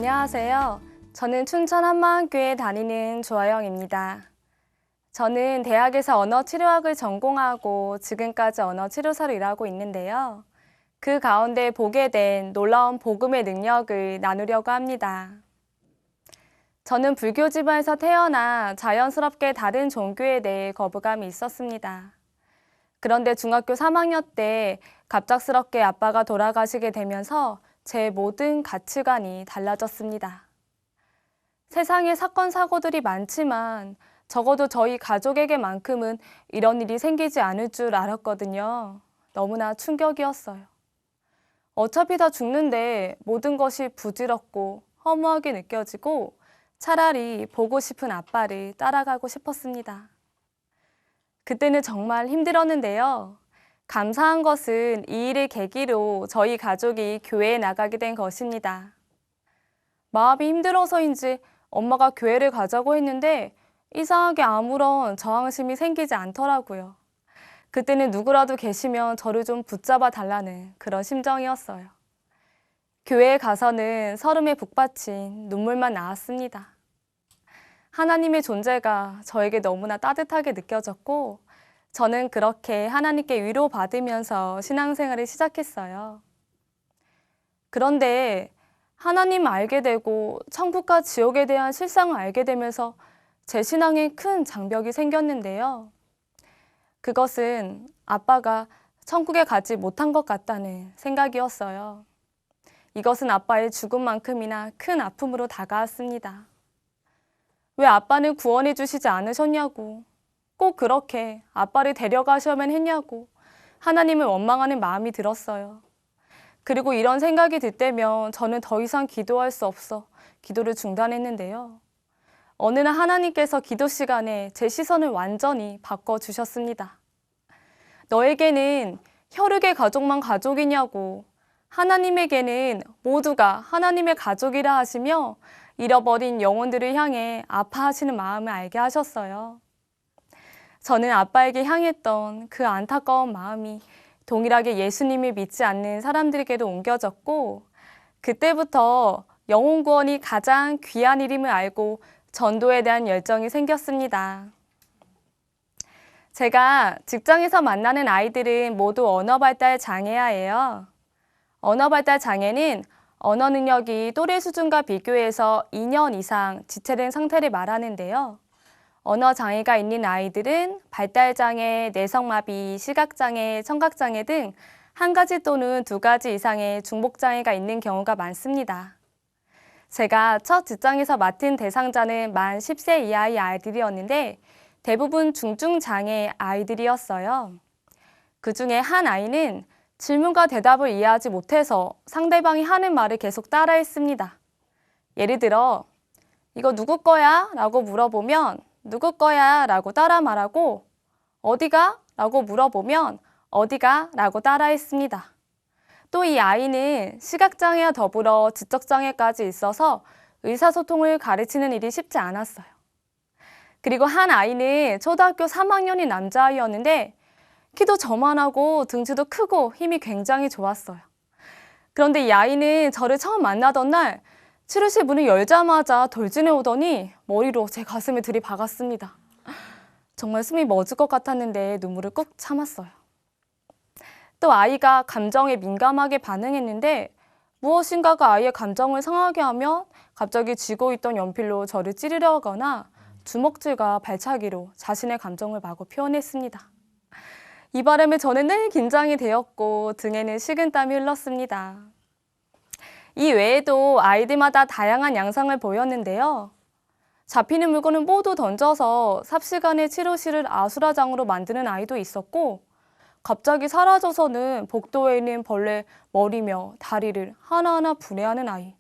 안녕하세요. 저는 춘천 한마음교회에 다니는 조아영입니다. 저는 대학에서 언어치료학을 전공하고 지금까지 언어치료사로 일하고 있는데요. 그 가운데 보게 된 놀라운 복음의 능력을 나누려고 합니다. 저는 불교 집안에서 태어나 자연스럽게 다른 종교에 대해 거부감이 있었습니다. 그런데 중학교 3학년 때 갑작스럽게 아빠가 돌아가시게 되면서 제 모든 가치관이 달라졌습니다. 세상에 사건, 사고들이 많지만 적어도 저희 가족에게만큼은 이런 일이 생기지 않을 줄 알았거든요. 너무나 충격이었어요. 어차피 다 죽는데 모든 것이 부질없고 허무하게 느껴지고 차라리 보고 싶은 아빠를 따라가고 싶었습니다. 그때는 정말 힘들었는데요. 감사한 것은 이 일을 계기로 저희 가족이 교회에 나가게 된 것입니다. 마음이 힘들어서인지 엄마가 교회를 가자고 했는데 이상하게 아무런 저항심이 생기지 않더라고요. 그때는 누구라도 계시면 저를 좀 붙잡아 달라는 그런 심정이었어요. 교회에 가서는 설움에 북받친 눈물만 나왔습니다. 하나님의 존재가 저에게 너무나 따뜻하게 느껴졌고 저는 그렇게 하나님께 위로받으면서 신앙생활을 시작했어요. 그런데 하나님을 알게 되고 천국과 지옥에 대한 실상을 알게 되면서 제 신앙에 큰 장벽이 생겼는데요. 그것은 아빠가 천국에 가지 못한 것 같다는 생각이었어요. 이것은 아빠의 죽음만큼이나 큰 아픔으로 다가왔습니다. 왜 아빠는 구원해 주시지 않으셨냐고, 꼭 그렇게 아빠를 데려가셔야만 했냐고 하나님을 원망하는 마음이 들었어요. 그리고 이런 생각이 들 때면 저는 더 이상 기도할 수 없어 기도를 중단했는데요. 어느 날 하나님께서 기도 시간에 제 시선을 완전히 바꿔주셨습니다. 너에게는 혈육의 가족만 가족이냐고, 하나님에게는 모두가 하나님의 가족이라 하시며 잃어버린 영혼들을 향해 아파하시는 마음을 알게 하셨어요. 저는 아빠에게 향했던 그 안타까운 마음이 동일하게 예수님을 믿지 않는 사람들에게도 옮겨졌고 그때부터 영혼 구원이 가장 귀한 일임을 알고 전도에 대한 열정이 생겼습니다. 제가 직장에서 만나는 아이들은 모두 언어 발달 장애아예요. 언어 발달 장애는 언어 능력이 또래 수준과 비교해서 2년 이상 지체된 상태를 말하는데요. 언어 장애가 있는 아이들은 발달장애, 내성마비, 시각장애, 청각장애 등 한 가지 또는 두 가지 이상의 중복장애가 있는 경우가 많습니다. 제가 첫 직장에서 맡은 대상자는 만 10세 이하의 아이들이었는데 대부분 중증장애 아이들이었어요. 그 중에 한 아이는 질문과 대답을 이해하지 못해서 상대방이 하는 말을 계속 따라했습니다. 예를 들어, 이거 누구 거야? 라고 물어보면 누구 거야? 라고 따라 말하고 어디가? 라고 물어보면 어디가? 라고 따라했습니다. 또 이 아이는 시각장애와 더불어 지적장애까지 있어서 의사소통을 가르치는 일이 쉽지 않았어요. 그리고 한 아이는 초등학교 3학년인 남자아이였는데 키도 저만하고 등치도 크고 힘이 굉장히 좋았어요. 그런데 이 아이는 저를 처음 만나던 날 치료실 문을 열자마자 돌진해 오더니 머리로 제 가슴에 들이박았습니다. 정말 숨이 멎을 것 같았는데 눈물을 꾹 참았어요. 또 아이가 감정에 민감하게 반응했는데 무엇인가가 아이의 감정을 상하게 하면 갑자기 쥐고 있던 연필로 저를 찌르려 하거나 주먹질과 발차기로 자신의 감정을 마구 표현했습니다. 이 바람에 저는 늘 긴장이 되었고 등에는 식은땀이 흘렀습니다. 이 외에도 아이들마다 다양한 양상을 보였는데요. 잡히는 물건을 모두 던져서 삽시간에 치료실을 아수라장으로 만드는 아이도 있었고 갑자기 사라져서는 복도에 있는 벌레 머리며 다리를 하나하나 분해하는 아이,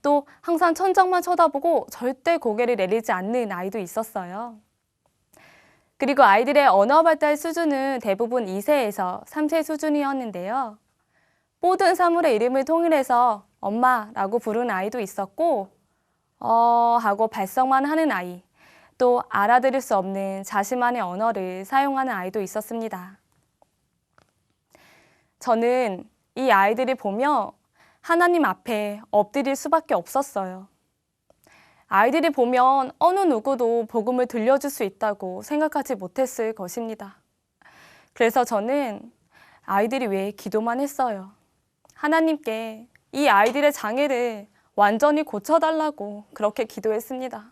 또 항상 천장만 쳐다보고 절대 고개를 내리지 않는 아이도 있었어요. 그리고 아이들의 언어 발달 수준은 대부분 2세에서 3세 수준이었는데요. 모든 사물의 이름을 통일해서 엄마라고 부르는 아이도 있었고 하고 발성만 하는 아이, 또 알아들을 수 없는 자신만의 언어를 사용하는 아이도 있었습니다. 저는 이 아이들을 보며 하나님 앞에 엎드릴 수밖에 없었어요. 아이들이 보면 어느 누구도 복음을 들려줄 수 있다고 생각하지 못했을 것입니다. 그래서 저는 아이들이 왜 기도만 했어요. 하나님께 이 아이들의 장애를 완전히 고쳐달라고 그렇게 기도했습니다.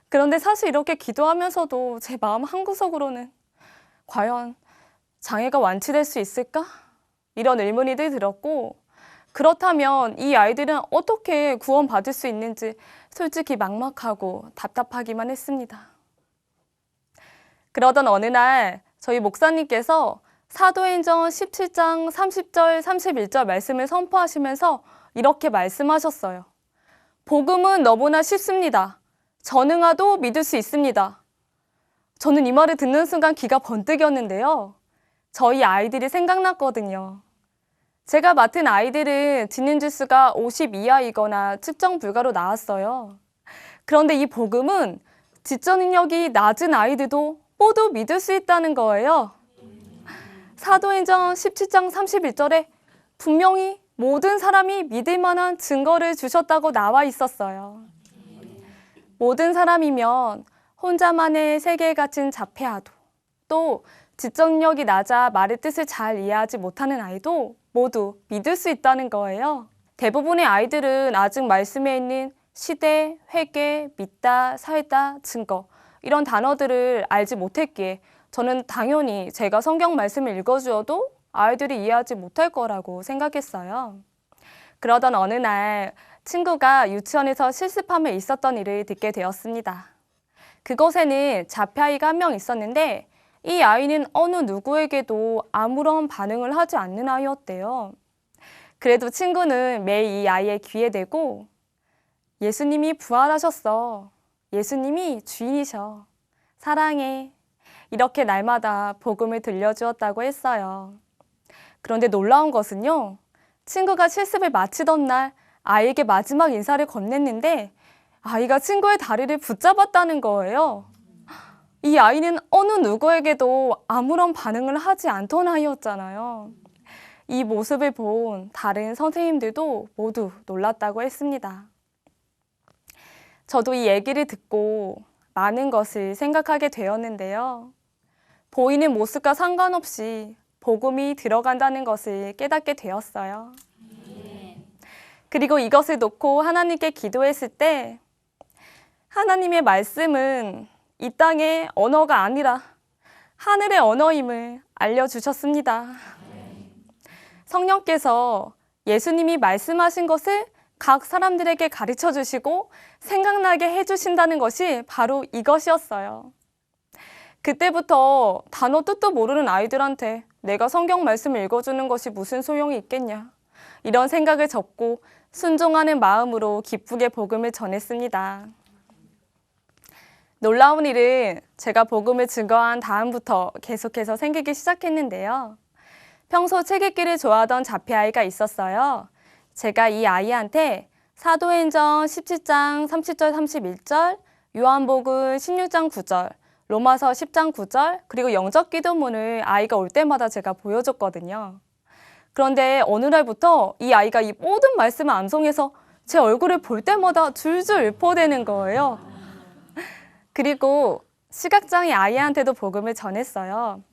그런데 사실 이렇게 기도하면서도 제 마음 한구석으로는 과연 장애가 완치될 수 있을까? 이런 의문이 들었고, 그렇다면 이 아이들은 어떻게 구원받을 수 있는지 솔직히 막막하고 답답하기만 했습니다. 그러던 어느 날 저희 목사님께서 사도행전 17장 30절 31절 말씀을 선포하시면서 이렇게 말씀하셨어요. 복음은 너무나 쉽습니다. 전능하도 믿을 수 있습니다. 저는 이 말을 듣는 순간 귀가 번뜩였는데요. 저희 아이들이 생각났거든요. 제가 맡은 아이들은 지능 지수가 50 이하이거나 측정 불가로 나왔어요. 그런데 이 복음은 지적 능력이 낮은 아이들도 모두 믿을 수 있다는 거예요. 사도행전 17장 31절에 분명히 모든 사람이 믿을 만한 증거를 주셨다고 나와 있었어요. 모든 사람이면 혼자만의 세계에 갇힌 자폐아도, 또 지적 능력이 낮아 말의 뜻을 잘 이해하지 못하는 아이도 모두 믿을 수 있다는 거예요. 대부분의 아이들은 아직 말씀에 있는 시대, 회개, 믿다, 살다, 증거 이런 단어들을 알지 못했기에 저는 당연히 제가 성경 말씀을 읽어주어도 아이들이 이해하지 못할 거라고 생각했어요. 그러던 어느 날 친구가 유치원에서 실습함에 있었던 일을 듣게 되었습니다. 그곳에는 자폐아이가 한 명 있었는데 이 아이는 어느 누구에게도 아무런 반응을 하지 않는 아이였대요. 그래도 친구는 매일 이 아이의 귀에 대고 예수님이 부활하셨어. 예수님이 주인이셔. 사랑해. 이렇게 날마다 복음을 들려주었다고 했어요. 그런데 놀라운 것은요. 친구가 실습을 마치던 날 아이에게 마지막 인사를 건넸는데 아이가 친구의 다리를 붙잡았다는 거예요. 이 아이는 어느 누구에게도 아무런 반응을 하지 않던 아이였잖아요. 이 모습을 본 다른 선생님들도 모두 놀랐다고 했습니다. 저도 이 얘기를 듣고 많은 것을 생각하게 되었는데요. 보이는 모습과 상관없이 복음이 들어간다는 것을 깨닫게 되었어요. 그리고 이것을 놓고 하나님께 기도했을 때 하나님의 말씀은 이 땅의 언어가 아니라 하늘의 언어임을 알려주셨습니다. 성령께서 예수님이 말씀하신 것을 각 사람들에게 가르쳐 주시고 생각나게 해주신다는 것이 바로 이것이었어요. 그때부터 단어 뜻도 모르는 아이들한테 내가 성경 말씀을 읽어주는 것이 무슨 소용이 있겠냐. 이런 생각을 접고 순종하는 마음으로 기쁘게 복음을 전했습니다. 놀라운 일은 제가 복음을 증거한 다음부터 계속해서 생기기 시작했는데요. 평소 책 읽기를 좋아하던 자폐아이가 있었어요. 제가 이 아이한테 사도행전 17장 30절 31절, 요한복음 16장 9절, 로마서 10장 9절, 그리고 영적 기도문을 아이가 올 때마다 제가 보여줬거든요. 그런데 어느 날부터 이 아이가 이 모든 말씀을 암송해서 제 얼굴을 볼 때마다 줄줄 읊어대는 거예요. 그리고 시각장애 아이한테도 복음을 전했어요.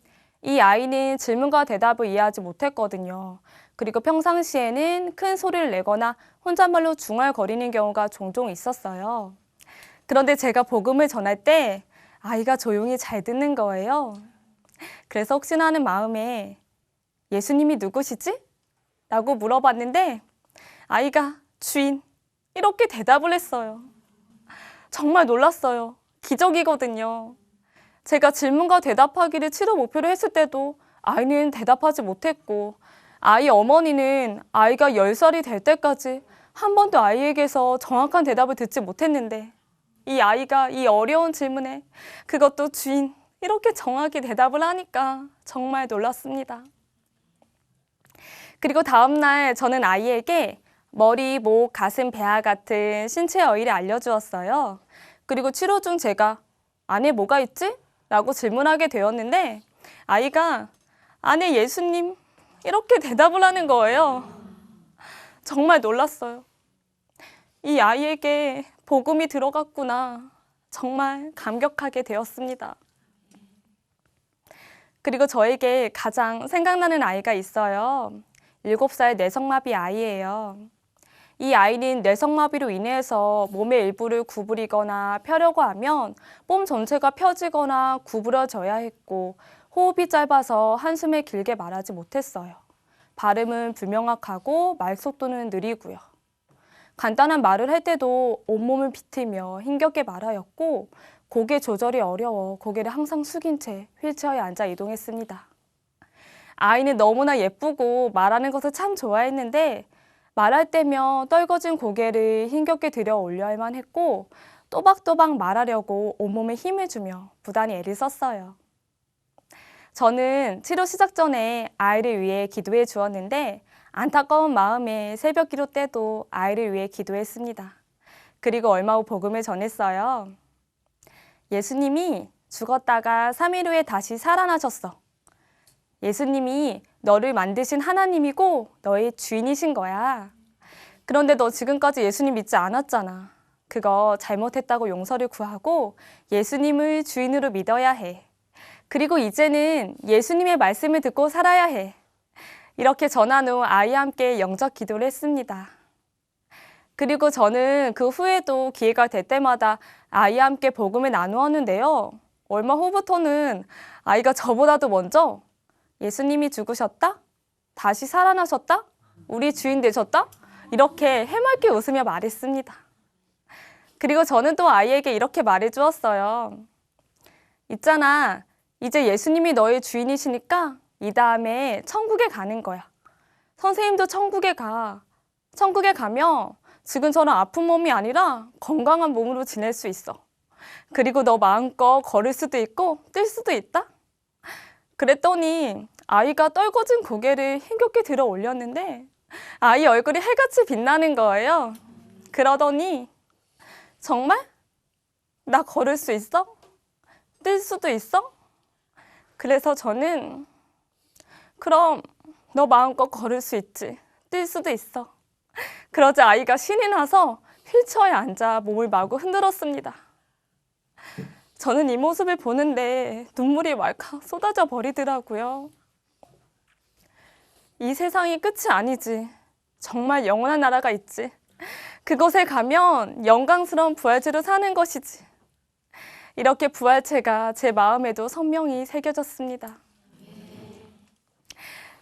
이 아이는 질문과 대답을 이해하지 못했거든요. 그리고 평상시에는 큰 소리를 내거나 혼잣말로 중얼거리는 경우가 종종 있었어요. 그런데 제가 복음을 전할 때 아이가 조용히 잘 듣는 거예요. 그래서 혹시나 하는 마음에 예수님이 누구시지? 라고 물어봤는데 아이가 주인 이렇게 대답을 했어요. 정말 놀랐어요. 기적이거든요. 제가 질문과 대답하기를 치료 목표로 했을 때도 아이는 대답하지 못했고 아이 어머니는 아이가 10살이 될 때까지 한 번도 아이에게서 정확한 대답을 듣지 못했는데 이 아이가 이 어려운 질문에 그것도 주인 이렇게 정확히 대답을 하니까 정말 놀랐습니다. 그리고 다음날 저는 아이에게 머리, 목, 가슴, 배아 같은 신체 어휘를 알려주었어요. 그리고 치료 중 제가 안에 뭐가 있지? 라고 질문하게 되었는데 아이가 안에 예수님 이렇게 대답을 하는 거예요. 정말 놀랐어요. 이 아이에게 복음이 들어갔구나. 정말 감격하게 되었습니다. 그리고 저에게 가장 생각나는 아이가 있어요. 7살 뇌성마비 아이예요. 이 아이는 뇌성마비로 인해서 몸의 일부를 구부리거나 펴려고 하면 몸 전체가 펴지거나 구부러져야 했고 호흡이 짧아서 한숨을 길게 말하지 못했어요. 발음은 불명확하고 말 속도는 느리고요. 간단한 말을 할 때도 온몸을 비틀며 힘겹게 말하였고 고개 조절이 어려워 고개를 항상 숙인 채 휠체어에 앉아 이동했습니다. 아이는 너무나 예쁘고 말하는 것을 참 좋아했는데 말할 때면 떨궈진 고개를 힘겹게 들여 올려야만 했고 또박또박 말하려고 온몸에 힘을 주며 부단히 애를 썼어요. 저는 치료 시작 전에 아이를 위해 기도해 주었는데 안타까운 마음에 새벽 기도 때도 아이를 위해 기도했습니다. 그리고 얼마 후 복음을 전했어요. 예수님이 죽었다가 3일 후에 다시 살아나셨어. 예수님이 너를 만드신 하나님이고 너의 주인이신 거야. 그런데 너 지금까지 예수님 믿지 않았잖아. 그거 잘못했다고 용서를 구하고 예수님을 주인으로 믿어야 해. 그리고 이제는 예수님의 말씀을 듣고 살아야 해. 이렇게 전한 후 아이와 함께 영적 기도를 했습니다. 그리고 저는 그 후에도 기회가 될 때마다 아이와 함께 복음을 나누었는데요. 얼마 후부터는 아이가 저보다도 먼저 예수님이 죽으셨다? 다시 살아나셨다? 우리 주인 되셨다? 이렇게 해맑게 웃으며 말했습니다. 그리고 저는 또 아이에게 이렇게 말해주었어요. 있잖아, 이제 예수님이 너의 주인이시니까 이 다음에 천국에 가는 거야. 선생님도 천국에 가. 천국에 가면 지금처럼 아픈 몸이 아니라 건강한 몸으로 지낼 수 있어. 그리고 너 마음껏 걸을 수도 있고 뛸 수도 있다. 그랬더니 아이가 떨궈진 고개를 힘겹게 들어 올렸는데 아이 얼굴이 해같이 빛나는 거예요. 그러더니 정말? 나 걸을 수 있어? 뛸 수도 있어? 그래서 저는 그럼 너 마음껏 걸을 수 있지. 뛸 수도 있어. 그러자 아이가 신이 나서 휠체어에 앉아 몸을 마구 흔들었습니다. 저는 이 모습을 보는데 눈물이 왈칵 쏟아져 버리더라고요. 이 세상이 끝이 아니지. 정말 영원한 나라가 있지. 그곳에 가면 영광스러운 부활체로 사는 것이지. 이렇게 부활체가 제 마음에도 선명히 새겨졌습니다.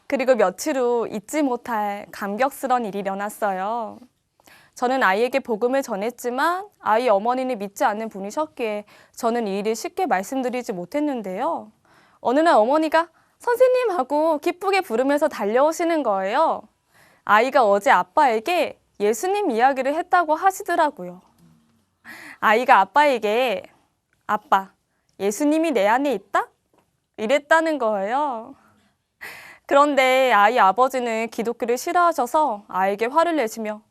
그리고 며칠 후 잊지 못할 감격스러운 일이 일어났어요. 저는 아이에게 복음을 전했지만 아이 어머니는 믿지 않는 분이셨기에 저는 이 일을 쉽게 말씀드리지 못했는데요. 어느 날 어머니가 선생님 하고 기쁘게 부르면서 달려오시는 거예요. 아이가 어제 아빠에게 예수님 이야기를 했다고 하시더라고요. 아이가 아빠에게 아빠, 예수님이 내 안에 있다? 이랬다는 거예요. 그런데 아이 아버지는 기독교를 싫어하셔서 아이에게 화를 내시며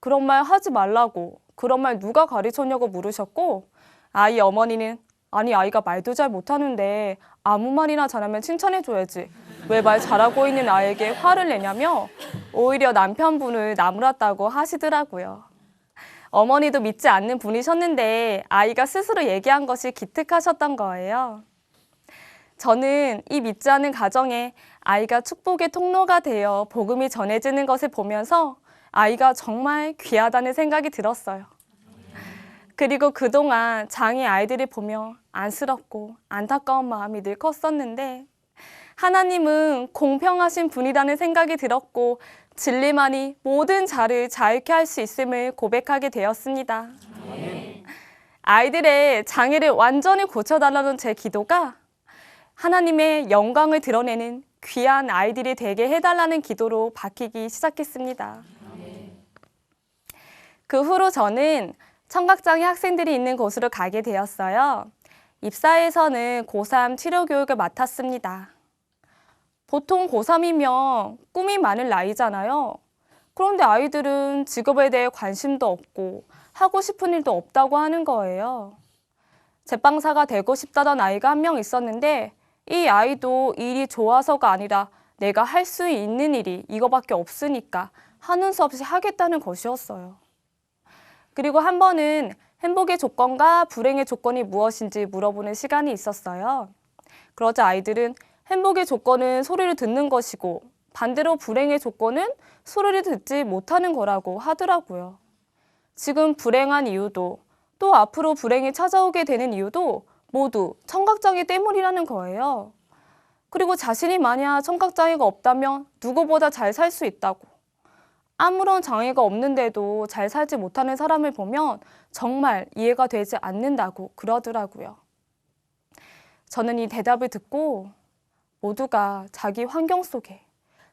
그런 말 하지 말라고, 그런 말 누가 가르쳤냐고 물으셨고 아이 어머니는 아니 아이가 말도 잘 못하는데 아무 말이나 잘하면 칭찬해줘야지. 왜 말 잘하고 있는 아이에게 화를 내냐며 오히려 남편분을 나무랐다고 하시더라고요. 어머니도 믿지 않는 분이셨는데 아이가 스스로 얘기한 것이 기특하셨던 거예요. 저는 이 믿지 않는 가정에 아이가 축복의 통로가 되어 복음이 전해지는 것을 보면서 아이가 정말 귀하다는 생각이 들었어요. 그리고 그동안 장애 아이들을 보며 안쓰럽고 안타까운 마음이 늘 컸었는데 하나님은 공평하신 분이라는 생각이 들었고 진리만이 모든 자를 자유케 할 수 있음을 고백하게 되었습니다. 아이들의 장애를 완전히 고쳐달라는 제 기도가 하나님의 영광을 드러내는 귀한 아이들이 되게 해달라는 기도로 바뀌기 시작했습니다. 그 후로 저는 청각장애 학생들이 있는 곳으로 가게 되었어요. 입사에서는 고3 치료교육을 맡았습니다. 보통 고3이면 꿈이 많을 나이잖아요. 그런데 아이들은 직업에 대해 관심도 없고 하고 싶은 일도 없다고 하는 거예요. 제빵사가 되고 싶다던 아이가 한 명 있었는데 이 아이도 일이 좋아서가 아니라 내가 할 수 있는 일이 이거밖에 없으니까 하는 수 없이 하겠다는 것이었어요. 그리고 한 번은 행복의 조건과 불행의 조건이 무엇인지 물어보는 시간이 있었어요. 그러자 아이들은 행복의 조건은 소리를 듣는 것이고 반대로 불행의 조건은 소리를 듣지 못하는 거라고 하더라고요. 지금 불행한 이유도 또 앞으로 불행이 찾아오게 되는 이유도 모두 청각장애 때문이라는 거예요. 그리고 자신이 만약 청각장애가 없다면 누구보다 잘 살 수 있다고. 아무런 장애가 없는데도 잘 살지 못하는 사람을 보면 정말 이해가 되지 않는다고 그러더라고요. 저는 이 대답을 듣고 모두가 자기 환경 속에,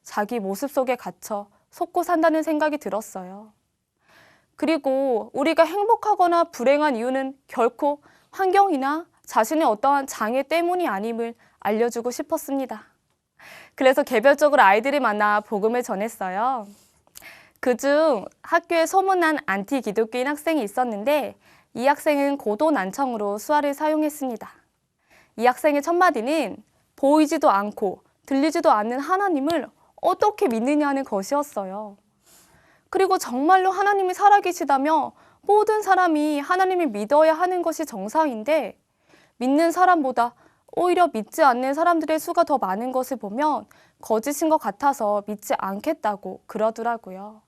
자기 모습 속에 갇혀 속고 산다는 생각이 들었어요. 그리고 우리가 행복하거나 불행한 이유는 결코 환경이나 자신의 어떠한 장애 때문이 아님을 알려주고 싶었습니다. 그래서 개별적으로 아이들을 만나 복음을 전했어요. 그중 학교에 소문난 안티 기독교인 학생이 있었는데 이 학생은 고도 난청으로 수화를 사용했습니다. 이 학생의 첫 마디는 보이지도 않고 들리지도 않는 하나님을 어떻게 믿느냐는 것이었어요. 그리고 정말로 하나님이 살아계시다며 모든 사람이 하나님을 믿어야 하는 것이 정상인데 믿는 사람보다 오히려 믿지 않는 사람들의 수가 더 많은 것을 보면 거짓인 것 같아서 믿지 않겠다고 그러더라고요.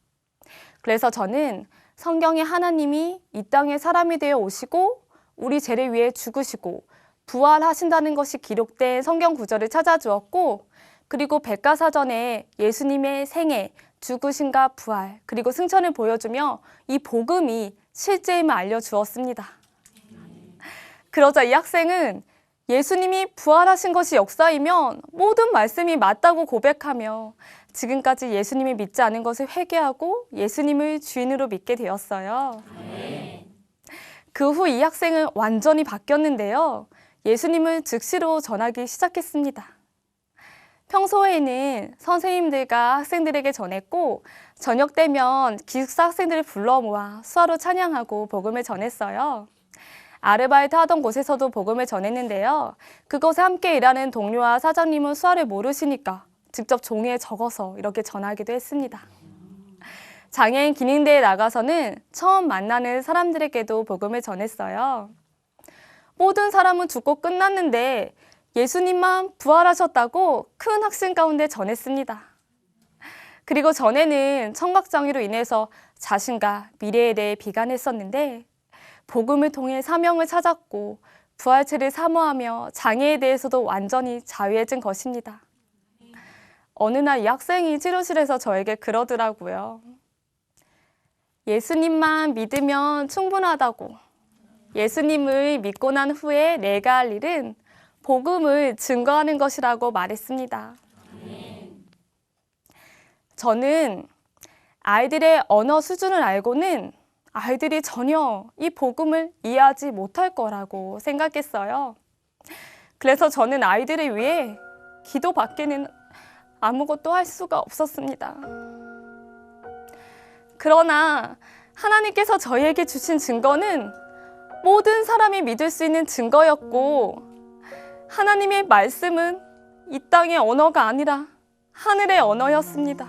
그래서 저는 성경에 하나님이 이 땅에 사람이 되어 오시고 우리 죄를 위해 죽으시고 부활하신다는 것이 기록된 성경 구절을 찾아주었고 그리고 백과사전에 예수님의 생애, 죽으심과 부활, 그리고 승천을 보여주며 이 복음이 실제임을 알려주었습니다. 그러자 이 학생은 예수님이 부활하신 것이 역사이면 모든 말씀이 맞다고 고백하며 지금까지 예수님이 믿지 않은 것을 회개하고 예수님을 주인으로 믿게 되었어요. 그 후 이 학생은 완전히 바뀌었는데요. 예수님을 즉시로 전하기 시작했습니다. 평소에는 선생님들과 학생들에게 전했고 저녁 되면 기숙사 학생들을 불러 모아 수화로 찬양하고 복음을 전했어요. 아르바이트 하던 곳에서도 복음을 전했는데요. 그곳에 함께 일하는 동료와 사장님은 수화를 모르시니까 직접 종이에 적어서 이렇게 전하기도 했습니다. 장애인 기능대회에 나가서는 처음 만나는 사람들에게도 복음을 전했어요. 모든 사람은 죽고 끝났는데 예수님만 부활하셨다고 큰 확신 가운데 전했습니다. 그리고 전에는 청각장애로 인해서 자신과 미래에 대해 비관했었는데 복음을 통해 사명을 찾았고 부활체를 사모하며 장애에 대해서도 완전히 자유해진 것입니다. 어느 날 이 학생이 치료실에서 저에게 그러더라고요. 예수님만 믿으면 충분하다고. 예수님을 믿고 난 후에 내가 할 일은 복음을 증거하는 것이라고 말했습니다. 저는 아이들의 언어 수준을 알고는 아이들이 전혀 이 복음을 이해하지 못할 거라고 생각했어요. 그래서 저는 아이들을 위해 기도밖에는 아무것도 할 수가 없었습니다. 그러나 하나님께서 저희에게 주신 증거는 모든 사람이 믿을 수 있는 증거였고 하나님의 말씀은 이 땅의 언어가 아니라 하늘의 언어였습니다.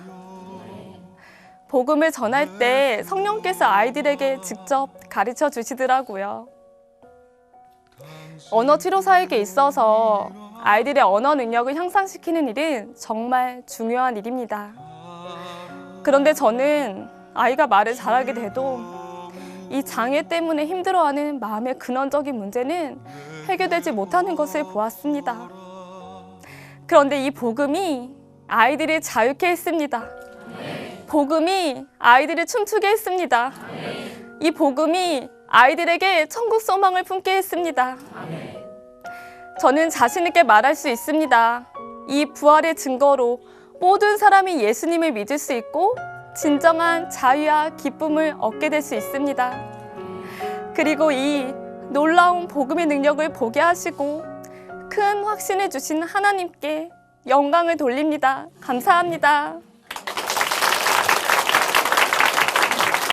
복음을 전할 때 성령께서 아이들에게 직접 가르쳐 주시더라고요. 언어 치료사에게 있어서 아이들의 언어 능력을 향상시키는 일은 정말 중요한 일입니다. 그런데 저는 아이가 말을 잘하게 돼도 이 장애 때문에 힘들어하는 마음의 근원적인 문제는 해결되지 못하는 것을 보았습니다. 그런데 이 복음이 아이들을 자유케 했습니다. 복음이 아이들을 춤추게 했습니다. 이 복음이 아이들에게 천국 소망을 품게 했습니다. 저는 자신 있게 말할 수 있습니다. 이 부활의 증거로 모든 사람이 예수님을 믿을 수 있고 진정한 자유와 기쁨을 얻게 될 수 있습니다. 그리고 이 놀라운 복음의 능력을 보게 하시고 큰 확신을 주신 하나님께 영광을 돌립니다. 감사합니다.